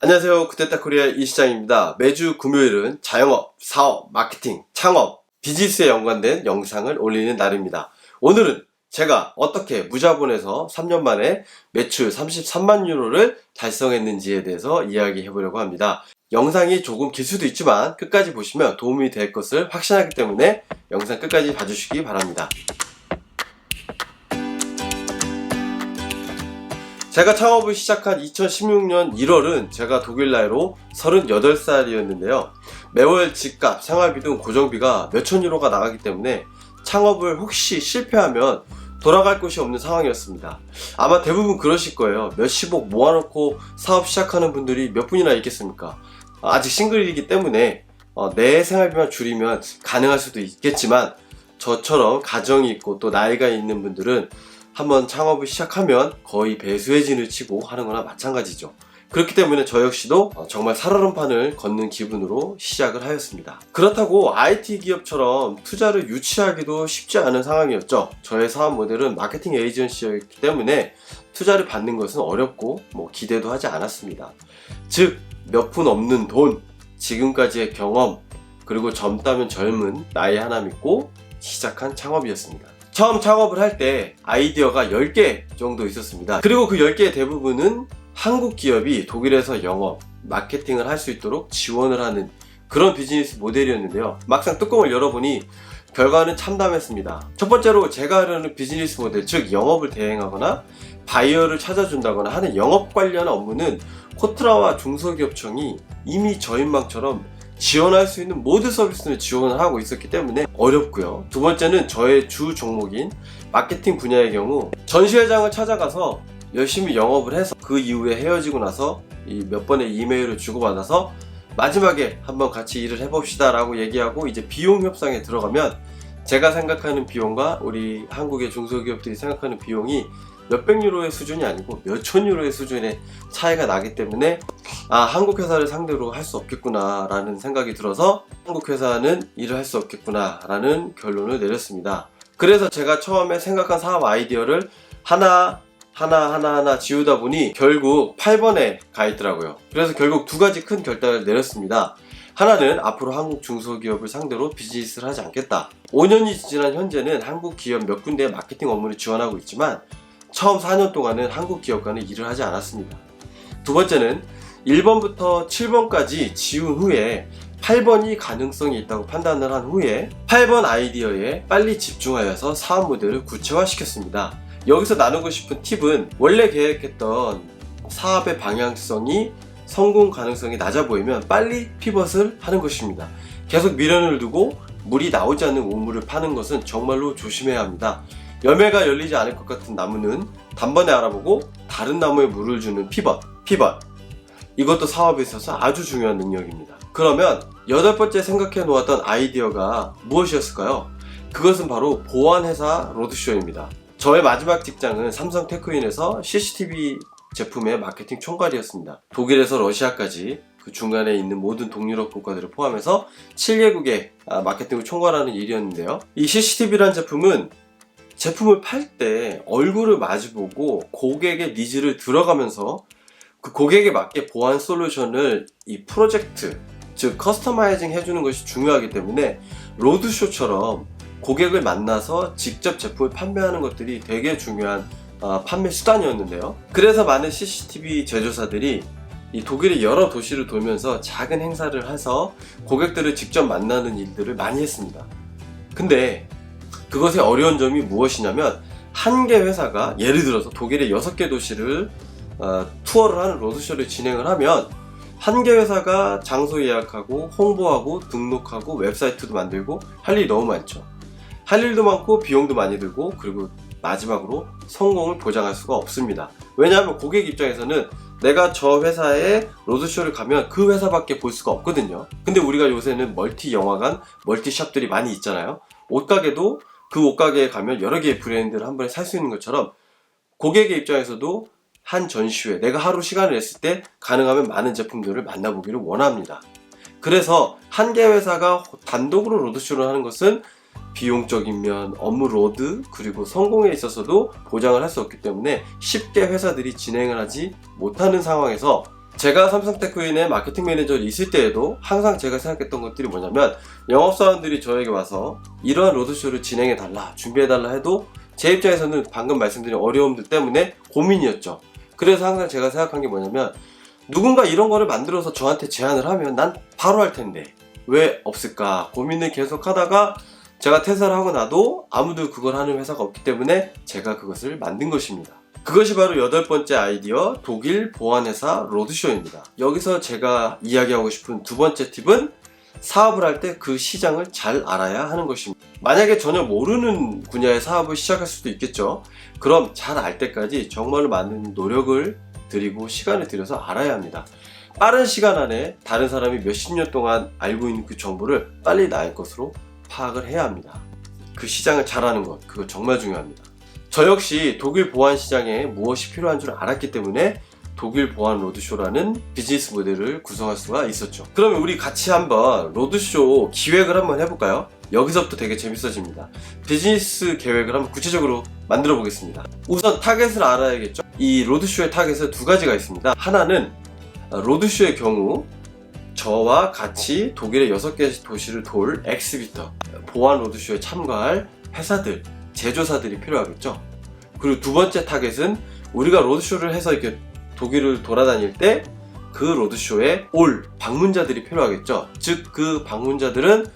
안녕하세요. 굿데이터코리아 이시장입니다. 매주 금요일은 자영업, 사업, 마케팅, 창업, 비즈니스에 연관된 영상을 올리는 날입니다. 오늘은 제가 어떻게 무자본에서 3년 만에 매출 33만 유로를 달성했는지에 대해서 이야기해 보려고 합니다. 영상이 조금 길 수도 있지만 끝까지 보시면 도움이 될 것을 확신하기 때문에 영상 끝까지 봐주시기 바랍니다. 제가 창업을 시작한 2016년 1월은 제가 독일 나이로 38살이었는데요. 매월 집값, 생활비 등 고정비가 몇천 유로가 나가기 때문에 창업을 혹시 실패하면 돌아갈 곳이 없는 상황이었습니다. 아마 대부분 그러실 거예요. 몇십억 모아놓고 사업 시작하는 분들이 몇 분이나 있겠습니까? 아직 싱글이기 때문에 내 생활비만 줄이면 가능할 수도 있겠지만 저처럼 가정이 있고 또 나이가 있는 분들은 한번 창업을 시작하면 거의 배수의 진을 치고 하는 거나 마찬가지죠. 그렇기 때문에 저 역시도 정말 살얼음판을 걷는 기분으로 시작을 하였습니다. 그렇다고 IT 기업처럼 투자를 유치하기도 쉽지 않은 상황이었죠. 저의 사업 모델은 마케팅 에이전시였기 때문에 투자를 받는 것은 어렵고 기대도 하지 않았습니다. 즉, 몇 푼 없는 돈, 지금까지의 경험, 그리고 젊다면 젊은 나이 하나 믿고 시작한 창업이었습니다. 처음 창업을 할 때 아이디어가 10개 정도 있었습니다. 그리고 그 10개의 대부분은 한국 기업이 독일에서 영업, 마케팅을 할 수 있도록 지원을 하는 그런 비즈니스 모델이었는데요. 막상 뚜껑을 열어보니 결과는 참담했습니다. 첫 번째로 제가 하려는 비즈니스 모델, 즉 영업을 대행하거나 바이어를 찾아준다거나 하는 영업 관련 업무는 코트라와 중소기업청이 이미 저인망처럼 지원할 수 있는 모든 서비스는 지원을 하고 있었기 때문에 어렵고요. 두 번째는 저의 주 종목인 마케팅 분야의 경우 전시회장을 찾아가서 열심히 영업을 해서 그 이후에 헤어지고 나서 몇 번의 이메일을 주고받아서 마지막에 한번 같이 일을 해봅시다 라고 얘기하고 이제 비용 협상에 들어가면 제가 생각하는 비용과 우리 한국의 중소기업들이 생각하는 비용이 몇백 유로의 수준이 아니고 몇천 유로의 수준의 차이가 나기 때문에 한국 회사를 상대로 할 수 없겠구나 라는 생각이 들어서 한국 회사는 일을 할 수 없겠구나 라는 결론을 내렸습니다. 그래서 제가 처음에 생각한 사업 아이디어를 하나 지우다 보니 결국 8번에 가 있더라고요. 그래서 결국 두 가지 큰 결단을 내렸습니다. 하나는 앞으로 한국 중소기업을 상대로 비즈니스를 하지 않겠다. 5년이 지난 현재는 한국 기업 몇 군데의 마케팅 업무를 지원하고 있지만 처음 4년 동안은 한국 기업과는 일을 하지 않았습니다. 두 번째는 1번부터 7번까지 지운 후에 8번이 가능성이 있다고 판단을 한 후에 8번 아이디어에 빨리 집중하여서 사업 모델을 구체화시켰습니다. 여기서 나누고 싶은 팁은 원래 계획했던 사업의 방향성이 성공 가능성이 낮아 보이면 빨리 피벗을 하는 것입니다. 계속 미련을 두고 물이 나오지 않는 우물을 파는 것은 정말로 조심해야 합니다. 열매가 열리지 않을 것 같은 나무는 단번에 알아보고 다른 나무에 물을 주는 피벗. 이것도 사업에 있어서 아주 중요한 능력입니다. 그러면 8번째 생각해 놓았던 아이디어가 무엇이었을까요? 그것은 바로 보안회사 로드쇼입니다. 저의 마지막 직장은 삼성 테크윈에서 CCTV 제품의 마케팅 총괄이었습니다. 독일에서 러시아까지 그 중간에 있는 모든 동유럽 국가들을 포함해서 7개국의 마케팅을 총괄하는 일이었는데요. 이 CCTV라는 제품을 팔 때 얼굴을 마주보고 고객의 니즈를 들어가면서 그 고객에 맞게 보안 솔루션을 이 프로젝트, 즉 커스터마이징 해주는 것이 중요하기 때문에 로드쇼처럼 고객을 만나서 직접 제품을 판매하는 것들이 되게 중요한 판매 수단이었는데요. 그래서 많은 CCTV 제조사들이 이 독일의 여러 도시를 돌면서 작은 행사를 해서 고객들을 직접 만나는 일들을 많이 했습니다. 근데 그것의 어려운 점이 무엇이냐면 한 개 회사가 예를 들어서 독일의 6개 도시를 투어를 하는 로드쇼를 진행을 하면 한 개 회사가 장소 예약하고 홍보하고 등록하고 웹사이트도 만들고 할 일이 너무 많죠. 할 일도 많고 비용도 많이 들고 그리고 마지막으로 성공을 보장할 수가 없습니다. 왜냐하면 고객 입장에서는 내가 저 회사에 로드쇼를 가면 그 회사밖에 볼 수가 없거든요. 근데 우리가 요새는 멀티 영화관, 멀티 샵들이 많이 있잖아요. 옷가게도 그 옷가게에 가면 여러 개의 브랜드를 한 번에 살 수 있는 것처럼 고객의 입장에서도 한 전시회, 내가 하루 시간을 냈을 때 가능하면 많은 제품들을 만나보기를 원합니다. 그래서 한 개 회사가 단독으로 로드쇼를 하는 것은 비용적인 면, 업무 로드, 그리고 성공에 있어서도 보장을 할 수 없기 때문에 쉽게 회사들이 진행을 하지 못하는 상황에서 제가 삼성테크인의 마케팅 매니저로 있을 때에도 항상 제가 생각했던 것들이 뭐냐면, 영업사원들이 저에게 와서 이러한 로드쇼를 진행해달라, 준비해달라 해도 제 입장에서는 방금 말씀드린 어려움들 때문에 고민이었죠. 그래서 항상 제가 생각한 게 뭐냐면, 누군가 이런 거를 만들어서 저한테 제안을 하면 난 바로 할 텐데 왜 없을까 고민을 계속 하다가, 제가 퇴사를 하고 나도 아무도 그걸 하는 회사가 없기 때문에 제가 그것을 만든 것입니다. 그것이 바로 8번째 아이디어, 독일 보안회사 로드쇼입니다. 여기서 제가 이야기하고 싶은 두 번째 팁은, 사업을 할 때 그 시장을 잘 알아야 하는 것입니다. 만약에 전혀 모르는 분야의 사업을 시작할 수도 있겠죠. 그럼 잘 알 때까지 정말 많은 노력을 들이고 시간을 들여서 알아야 합니다. 빠른 시간 안에 다른 사람이 몇십 년 동안 알고 있는 그 정보를 빨리 나의 것으로 파악을 해야 합니다. 그 시장을 잘 아는 것, 그거 정말 중요합니다. 저 역시 독일 보안 시장에 무엇이 필요한 줄 알았기 때문에 독일 보안 로드쇼라는 비즈니스 모델을 구성할 수가 있었죠. 그러면 우리 같이 한번 로드쇼 기획을 한번 해볼까요? 여기서부터 되게 재밌어집니다. 비즈니스 계획을 한번 구체적으로 만들어 보겠습니다. 우선 타겟을 알아야겠죠. 이 로드쇼의 타겟은 두 가지가 있습니다. 하나는 로드쇼의 경우 저와 같이 독일의 6개 도시를 돌 엑스비터, 보안 로드쇼에 참가할 회사들, 제조사들이 필요하겠죠. 그리고 두 번째 타겟은 우리가 로드쇼를 해서 이렇게 독일을 돌아다닐 때 그 로드쇼에 올 방문자들이 필요하겠죠. 즉 그 방문자들은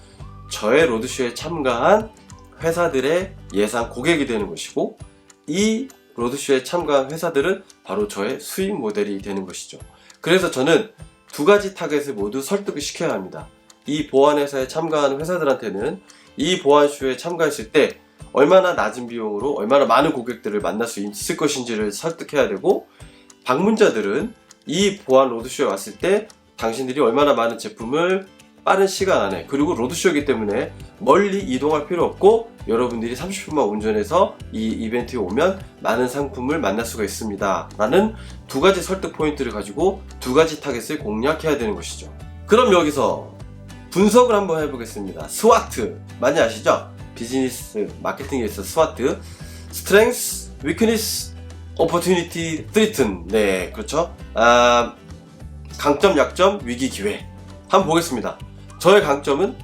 저의 로드쇼에 참가한 회사들의 예상 고객이 되는 것이고, 이 로드쇼에 참가한 회사들은 바로 저의 수익 모델이 되는 것이죠. 그래서 저는 두 가지 타겟을 모두 설득을 시켜야 합니다. 이 보안회사에 참가하는 회사들한테는 이 보안쇼에 참가했을 때 얼마나 낮은 비용으로 얼마나 많은 고객들을 만날 수 있을 것인지를 설득해야 되고, 방문자들은 이 보안 로드쇼에 왔을 때 당신들이 얼마나 많은 제품을 빠른 시간 안에, 그리고 로드쇼이기 때문에 멀리 이동할 필요 없고 여러분들이 30분만 운전해서 이 이벤트에 오면 많은 상품을 만날 수가 있습니다 라는 두 가지 설득 포인트를 가지고 두 가지 타겟을 공략해야 되는 것이죠. 그럼 여기서 분석을 한번 해보겠습니다. 스와트 많이 아시죠? 비즈니스 마케팅에서 스와트, Strengths, Weakness, Opportunity, Threaten. 네, 그렇죠. 강점, 약점, 위기, 기회. 한번 보겠습니다. 저의 강점은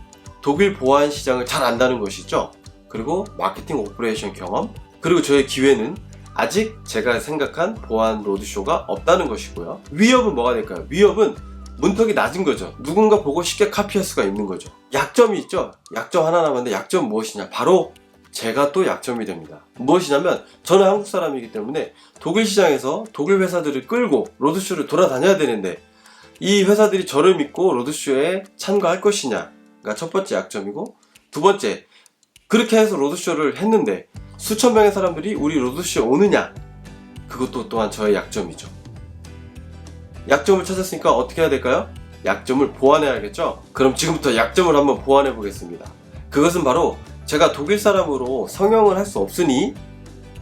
독일 보안 시장을 잘 안다는 것이죠. 그리고 마케팅 오퍼레이션 경험. 그리고 저의 기회는 아직 제가 생각한 보안 로드쇼가 없다는 것이고요. 위협은 뭐가 될까요? 위협은 문턱이 낮은 거죠. 누군가 보고 쉽게 카피할 수가 있는 거죠. 약점이 있죠. 약점 하나 남았는데, 약점 무엇이냐? 바로 제가 또 약점이 됩니다. 무엇이냐면, 저는 한국 사람이기 때문에 독일 시장에서 독일 회사들을 끌고 로드쇼를 돌아다녀야 되는데, 이 회사들이 저를 믿고 로드쇼에 참가할 것이냐가 첫 번째 약점이고, 두 번째, 그렇게 해서 로드쇼를 했는데 수천 명의 사람들이 우리 로드쇼에 오느냐, 그것도 또한 저의 약점이죠. 약점을 찾았으니까 어떻게 해야 될까요? 약점을 보완해야겠죠? 그럼 지금부터 약점을 한번 보완해 보겠습니다. 그것은 바로 제가 독일 사람으로 성형을 할 수 없으니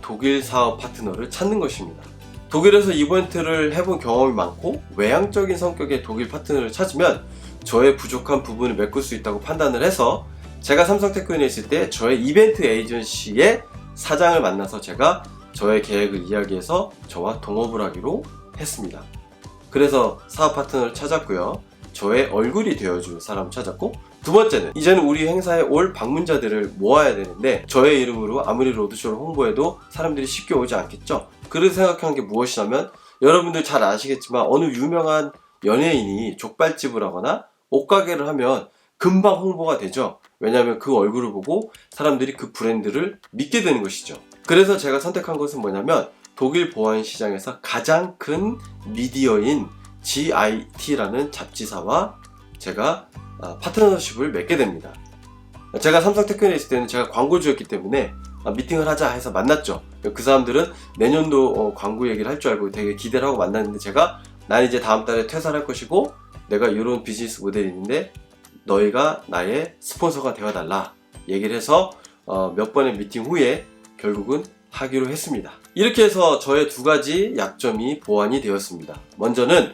독일 사업 파트너를 찾는 것입니다. 독일에서 이벤트를 해본 경험이 많고 외향적인 성격의 독일 파트너를 찾으면 저의 부족한 부분을 메꿀 수 있다고 판단을 해서, 제가 삼성테크인에 있을 때 저의 이벤트 에이전시의 사장을 만나서 제가 저의 계획을 이야기해서 저와 동업을 하기로 했습니다. 그래서 사업 파트너를 찾았고요. 저의 얼굴이 되어줄 사람을 찾았고, 두 번째는 이제는 우리 행사에 올 방문자들을 모아야 되는데, 저의 이름으로 아무리 로드쇼를 홍보해도 사람들이 쉽게 오지 않겠죠. 그래서 생각한 게 무엇이냐면, 여러분들 잘 아시겠지만 어느 유명한 연예인이 족발집을 하거나 옷가게를 하면 금방 홍보가 되죠. 왜냐하면 그 얼굴을 보고 사람들이 그 브랜드를 믿게 되는 것이죠. 그래서 제가 선택한 것은 뭐냐면, 독일 보안 시장에서 가장 큰 미디어인 GIT라는 잡지사와 제가 파트너십을 맺게 됩니다. 제가 삼성테크인에 있을 때는 제가 광고주였기 때문에 미팅을 하자 해서 만났죠. 그 사람들은 내년도 광고 얘기를 할 줄 알고 되게 기대를 하고 만났는데, 제가 난 이제 다음 달에 퇴사를 할 것이고 내가 이런 비즈니스 모델이 있는데 너희가 나의 스폰서가 되어달라 얘기를 해서 몇 번의 미팅 후에 결국은 하기로 했습니다. 이렇게 해서 저의 두 가지 약점이 보완이 되었습니다. 먼저는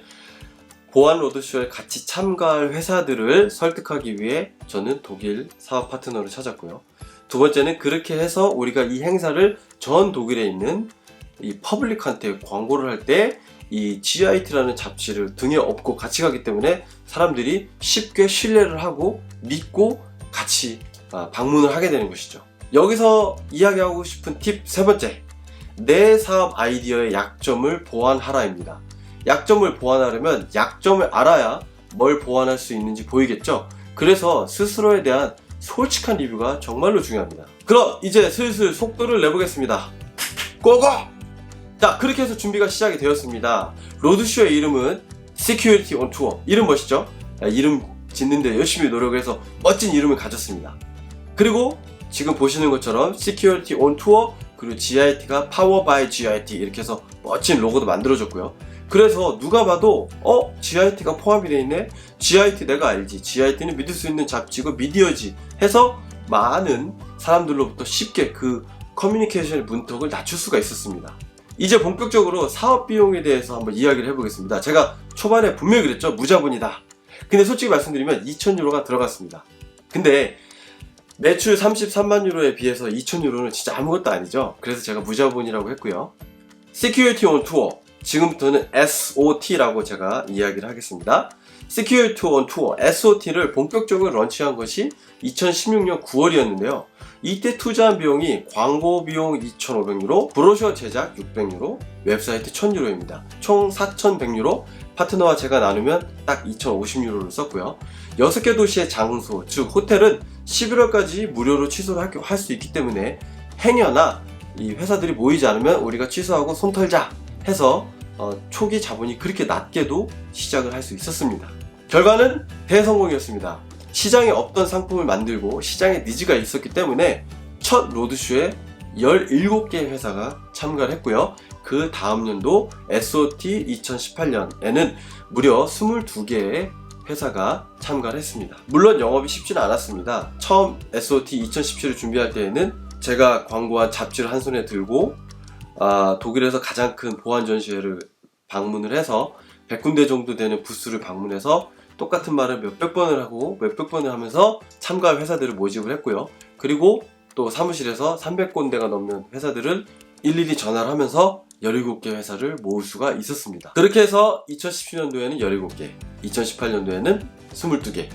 보안 로드쇼에 같이 참가할 회사들을 설득하기 위해 저는 독일 사업 파트너를 찾았고요. 두 번째는 그렇게 해서 우리가 이 행사를 전 독일에 있는 이 퍼블릭한테 광고를 할 때 이 GIT라는 잡지를 등에 업고 같이 가기 때문에 사람들이 쉽게 신뢰를 하고 믿고 같이 방문을 하게 되는 것이죠. 여기서 이야기하고 싶은 팁 세 번째, 내 사업 아이디어의 약점을 보완하라입니다. 약점을 보완하려면 약점을 알아야 뭘 보완할 수 있는지 보이겠죠? 그래서 스스로에 대한 솔직한 리뷰가 정말로 중요합니다. 그럼 이제 슬슬 속도를 내보겠습니다. 고고! 자, 그렇게 해서 준비가 시작이 되었습니다. 로드쇼의 이름은 Security on Tour. 이름 멋있죠? 이름 짓는데 열심히 노력을 해서 멋진 이름을 가졌습니다. 그리고 지금 보시는 것처럼 Security on Tour, 그리고 GIT가 Power by GIT 이렇게 해서 멋진 로고도 만들어줬고요. 그래서 누가 봐도 GIT가 포함이 되어 있네? GIT 내가 알지. GIT는 믿을 수 있는 잡지고 미디어지 해서 많은 사람들로부터 쉽게 그 커뮤니케이션의 문턱을 낮출 수가 있었습니다. 이제 본격적으로 사업 비용에 대해서 한번 이야기를 해보겠습니다. 제가 초반에 분명히 그랬죠. 무자본이다. 근데 솔직히 말씀드리면 2,000유로가 들어갔습니다. 근데 매출 33만 유로에 비해서 2,000유로는 진짜 아무것도 아니죠. 그래서 제가 무자본이라고 했고요. Security on Tour, 지금부터는 SOT라고 제가 이야기를 하겠습니다. Security on Tour, SOT를 본격적으로 런치한 것이 2016년 9월이었는데요. 이때 투자한 비용이 광고 비용 2,500유로, 브로셔 제작 600유로, 웹사이트 1,000유로입니다. 총 4,100유로, 파트너와 제가 나누면 딱 2,050유로를 썼고요. 6개 도시의 장소, 즉 호텔은 11월까지 무료로 취소를 할 수 있기 때문에 행여나 이 회사들이 모이지 않으면 우리가 취소하고 손 털자 해서 초기 자본이 그렇게 낮게도 시작을 할 수 있었습니다. 결과는 대성공이었습니다. 시장에 없던 상품을 만들고 시장에 니즈가 있었기 때문에 첫 로드쇼에 17개 회사가 참가를 했고요. 그 다음 연도 SOT 2018년에는 무려 22개의 회사가 참가를 했습니다. 물론 영업이 쉽지는 않았습니다. 처음 SOT 2017을 준비할 때에는 제가 광고한 잡지를 한 손에 들고 독일에서 가장 큰 보안 전시회를 방문을 해서 100군데 정도 되는 부스를 방문해서 똑같은 말을 몇백 번을 하고 몇백 번을 하면서 참가할 회사들을 모집을 했고요. 그리고 또 사무실에서 300군데가 넘는 회사들을 일일이 전화를 하면서 17개 회사를 모을 수가 있었습니다. 그렇게 해서 2017년도에는 17개, 2018년도에는 22개.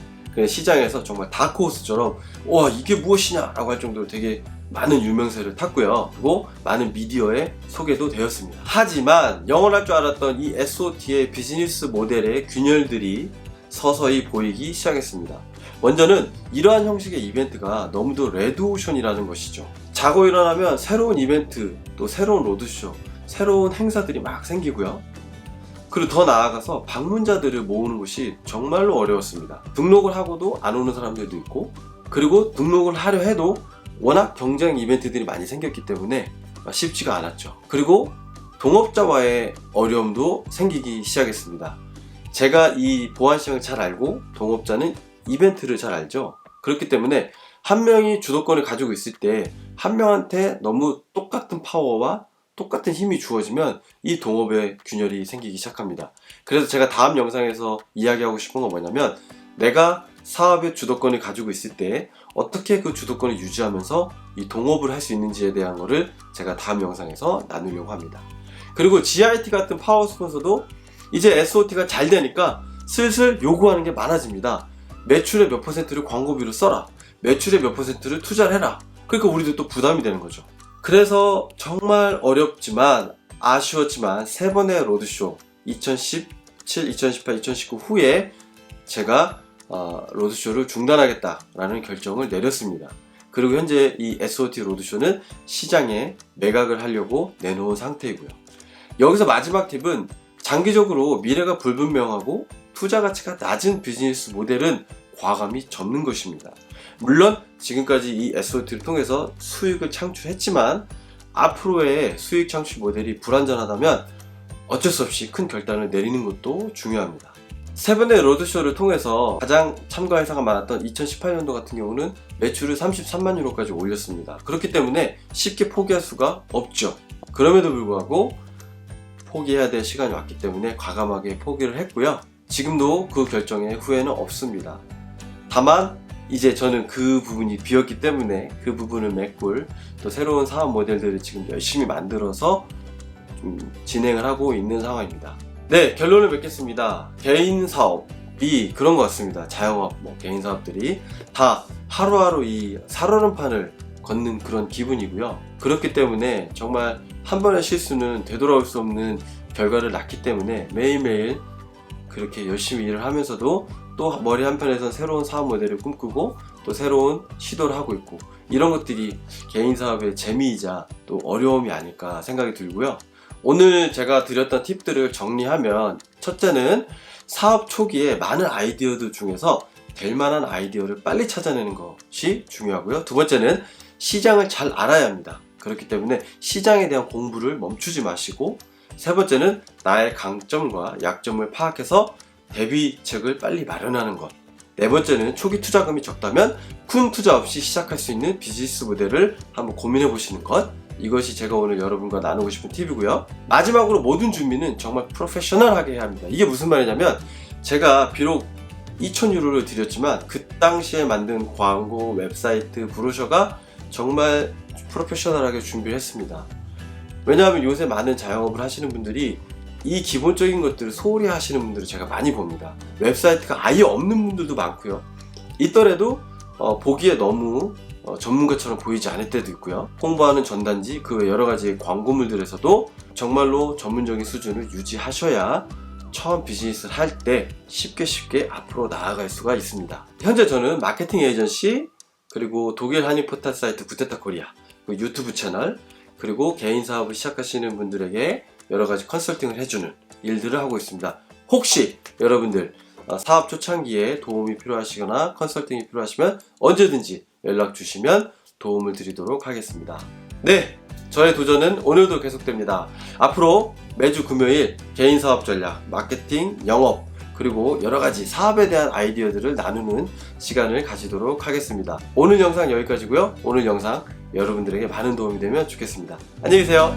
시장에서 정말 다크호스처럼 와 이게 무엇이냐 라고 할 정도로 되게 많은 유명세를 탔고요. 그리고 많은 미디어에 소개도 되었습니다. 하지만 영원할 줄 알았던 이 SOT의 비즈니스 모델의 균열들이 서서히 보이기 시작했습니다. 먼저는 이러한 형식의 이벤트가 너무도 레드오션이라는 것이죠. 자고 일어나면 새로운 이벤트, 또 새로운 로드쇼, 새로운 행사들이 막 생기고요. 그리고 더 나아가서 방문자들을 모으는 것이 정말로 어려웠습니다. 등록을 하고도 안 오는 사람들도 있고, 그리고 등록을 하려 해도 워낙 경쟁 이벤트들이 많이 생겼기 때문에 쉽지가 않았죠. 그리고 동업자와의 어려움도 생기기 시작했습니다. 제가 이 보안 시장을 잘 알고 동업자는 이벤트를 잘 알죠. 그렇기 때문에 한 명이 주도권을 가지고 있을 때 한 명한테 너무 똑같은 파워와 똑같은 힘이 주어지면 이 동업의 균열이 생기기 시작합니다. 그래서 제가 다음 영상에서 이야기하고 싶은 건 뭐냐면, 내가 사업의 주도권을 가지고 있을 때 어떻게 그 주도권을 유지하면서 이 동업을 할 수 있는지에 대한 거를 제가 다음 영상에서 나누려고 합니다. 그리고 GIT 같은 파워 스폰서도 이제 SOT가 잘 되니까 슬슬 요구하는 게 많아집니다. 매출의 몇 %를 광고비로 써라, 매출의 몇 %를 투자를 해라. 그러니까 우리도 또 부담이 되는 거죠. 그래서 정말 어렵지만 아쉬웠지만 3번의 로드쇼 2017, 2018, 2019 후에 제가 로드쇼를 중단하겠다라는 결정을 내렸습니다. 그리고 현재 이 SOT 로드쇼는 시장에 매각을 하려고 내놓은 상태이고요. 여기서 마지막 팁은, 장기적으로 미래가 불분명하고 투자 가치가 낮은 비즈니스 모델은 과감히 접는 것입니다. 물론 지금까지 이 SOT를 통해서 수익을 창출했지만 앞으로의 수익 창출 모델이 불안전하다면 어쩔 수 없이 큰 결단을 내리는 것도 중요합니다. 3번의 로드쇼를 통해서 가장 참가 회사가 많았던 2018년도 같은 경우는 매출을 33만 유로까지 올렸습니다. 그렇기 때문에 쉽게 포기할 수가 없죠. 그럼에도 불구하고 포기해야 될 시간이 왔기 때문에 과감하게 포기를 했고요. 지금도 그 결정에 후회는 없습니다. 다만 이제 저는 그 부분이 비었기 때문에 그 부분을 메꿀 또 새로운 사업 모델들을 지금 열심히 만들어서 진행을 하고 있는 상황입니다. 네, 결론을 맺겠습니다. 개인 사업이 그런 것 같습니다. 자영업, 개인 사업들이 다 하루하루 이 살얼음판을 걷는 그런 기분이고요. 그렇기 때문에 정말 한 번의 실수는 되돌아올 수 없는 결과를 낳기 때문에 매일매일 그렇게 열심히 일을 하면서도 또 머리 한편에선 새로운 사업 모델을 꿈꾸고 또 새로운 시도를 하고 있고, 이런 것들이 개인 사업의 재미이자 또 어려움이 아닐까 생각이 들고요. 오늘 제가 드렸던 팁들을 정리하면, 첫째는 사업 초기에 많은 아이디어들 중에서 될 만한 아이디어를 빨리 찾아내는 것이 중요하고요. 두 번째는 시장을 잘 알아야 합니다. 그렇기 때문에 시장에 대한 공부를 멈추지 마시고, 세 번째는 나의 강점과 약점을 파악해서 대비책을 빨리 마련하는 것. 네 번째는 초기 투자금이 적다면 큰 투자 없이 시작할 수 있는 비즈니스 모델을 한번 고민해 보시는 것. 이것이 제가 오늘 여러분과 나누고 싶은 팁이고요. 마지막으로 모든 준비는 정말 프로페셔널하게 해야 합니다. 이게 무슨 말이냐면, 제가 비록 2,000유로를 드렸지만 그 당시에 만든 광고, 웹사이트, 브로셔가 정말 프로페셔널하게 준비를 했습니다. 왜냐하면 요새 많은 자영업을 하시는 분들이 이 기본적인 것들을 소홀히 하시는 분들을 제가 많이 봅니다. 웹사이트가 아예 없는 분들도 많고요. 있더라도 보기에 너무 전문가처럼 보이지 않을 때도 있고요. 홍보하는 전단지, 그 외 여러 가지 광고물들에서도 정말로 전문적인 수준을 유지하셔야 처음 비즈니스를 할 때 쉽게 앞으로 나아갈 수가 있습니다. 현재 저는 마케팅 에이전시, 그리고 독일 한인 포털 사이트 구테타 코리아, 유튜브 채널, 그리고 개인 사업을 시작하시는 분들에게 여러 가지 컨설팅을 해주는 일들을 하고 있습니다. 혹시 여러분들 사업 초창기에 도움이 필요하시거나 컨설팅이 필요하시면 언제든지 연락 주시면 도움을 드리도록 하겠습니다. 네, 저의 도전은 오늘도 계속됩니다. 앞으로 매주 금요일 개인 사업 전략, 마케팅, 영업, 그리고 여러 가지 사업에 대한 아이디어들을 나누는 시간을 가지도록 하겠습니다. 오늘 영상 여기까지고요. 오늘 영상 여러분들에게 많은 도움이 되면 좋겠습니다. 안녕히 계세요.